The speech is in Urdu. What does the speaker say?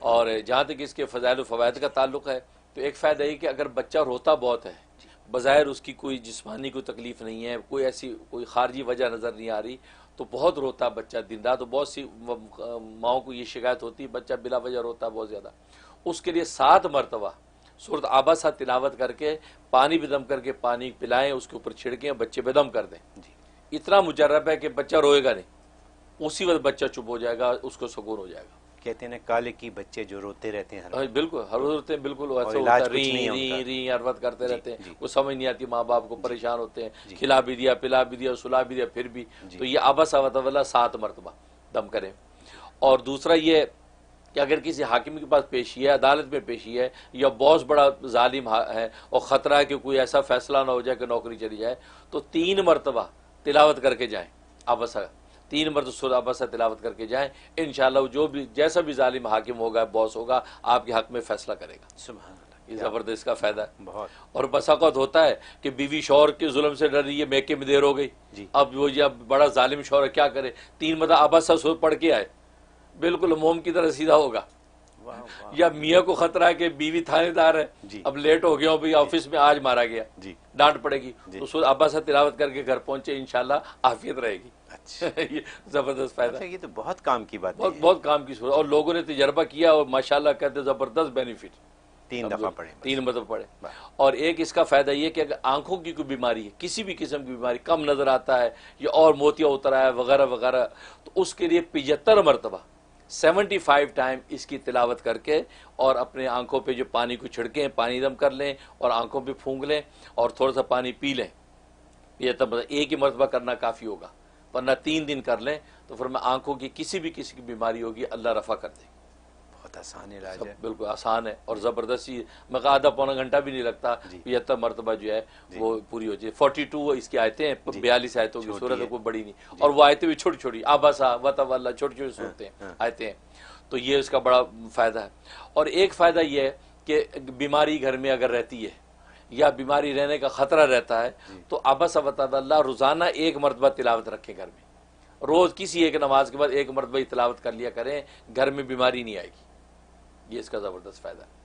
اور جہاں تک اس کے فضائل و فوائد کا تعلق ہے تو ایک فائدہ یہ کہ اگر بچہ روتا بہت ہے، بظاہر اس کی کوئی جسمانی کوئی تکلیف نہیں ہے، کوئی ایسی کوئی خارجی وجہ نظر نہیں آ رہی، تو بہت روتا بچہ دن رات، تو بہت سی ماؤں کو یہ شکایت ہوتی ہے بچہ بلا وجہ روتا بہت زیادہ، اس کے لیے 7 مرتبہ سورۃ عبسہ تلاوت کر کے پانی بھی دم کر کے پانی پلائیں، اس کے اوپر چھڑکیں، بچے پہ دم کر دیں. اتنا مجرب ہے کہ بچہ روئے گا نہیں، اسی وقت بچہ چپ ہو جائے گا، اس کو سکون ہو جائے گا. کہتے ہیں کالے کی بچے جو روتے رہتے ہیں بالکل ہر روز ہوتے ہیں، بالکل ایسا ہوتا ہے، ری ہر وقت کرتے رہتے ہیں، وہ سمجھ نہیں آتی، ماں باپ کو پریشان ہوتے ہیں، کھلا بھی دیا پلا بھی دیا سلا بھی دیا پھر بھی. تو یہ عبس وتولی 7 مرتبہ دم کریں. اور دوسرا یہ کہ اگر کسی حاکم کے پاس پیشی ہے، عدالت میں پیشی ہے، یا باس بڑا ظالم ہے اور خطرہ ہے کہ کوئی ایسا فیصلہ نہ ہو جائے کہ نوکری چلی جائے، تو 3 مرتبہ تلاوت کر کے جائیں عبسہ، 3 مرتبہ سورۃ عبسہ تلاوت کر کے جائیں. انشاءاللہ جو بھی جیسا بھی ظالم حاکم ہوگا، باس ہوگا، آپ کے حق میں فیصلہ کرے گا. سبحان اللہ، یہ زبردست کا فائدہ ہے. بہت. اور بس اوقات ہوتا ہے کہ بیوی شوہر کے ظلم سے ڈر رہی ہے، میکے میں دیر ہو گئی، اب وہ جب بڑا ظالم شوہر ہے کیا کرے، 3 مرتبہ عبسہ سورۃ پڑھ کے آئے، بالکل موم کی طرح سیدھا ہوگا. یا میاں کو خطرہ ہے کہ بیوی تھانے دار ہے، اب لیٹ ہو گیا ہوں بھائی آفس میں، آج مارا گیا، ڈانٹ پڑے گی، تو سورۃ عبسہ تلاوت کر کے گھر پہنچے، انشاءاللہ عافیت رہے گی. یہ زبردست فائدہ، یہ تو بہت کام کی بات ہے، بہت کام کی صورت. اور لوگوں نے تجربہ کیا اور ماشاءاللہ کہتے زبردست بینیفٹ. 3 دفعہ پڑھیں، 3 مرتبہ پڑھیں. اور ایک اس کا فائدہ یہ کہ اگر آنکھوں کی کوئی بیماری ہے، کسی بھی قسم کی بیماری، کم نظر آتا ہے یا اور موتیا اتر آیا وغیرہ وغیرہ، تو اس کے لیے 75 مرتبہ 75 ٹائم اس کی تلاوت کر کے اور اپنے آنکھوں پہ جو پانی کو چھڑکیں، پانی دم کر لیں اور آنکھوں پہ پھونک لیں اور تھوڑا سا پانی پی لیں. یہ تب ایک ہی مرتبہ کرنا کافی ہوگا، ورنہ 3 دن کر لیں تو پھر میں آنکھوں کی کسی کی بیماری ہوگی اللہ رفع کر دے. بہت آسان علاج ہے، بالکل آسان ہے اور زبردستی. میں کہا آدھا پونا گھنٹہ بھی نہیں لگتا، 75 مرتبہ جو ہے وہ پوری ہو جائے. 42 اس کی آیتیں ہیں، 42 آیتوں کی صورت ہے، کوئی بڑی نہیں، اور وہ آیتیں بھی چھوٹی چھوٹی، عبسہ وتولی چھوٹی چھوٹی صورتیں آیتیں ہیں. تو یہ اس کا بڑا فائدہ ہے. اور ایک فائدہ یہ ہے کہ بیماری گھر میں اگر رہتی ہے یا بیماری رہنے کا خطرہ رہتا ہے تو عبسہ وتولی روزانہ 1 مرتبہ تلاوت رکھیں گھر میں. روز کسی ایک نماز کے بعد 1 مرتبہ تلاوت کر لیا کریں، گھر میں بیماری نہیں آئے گی. یہ اس کا زبردست فائدہ ہے.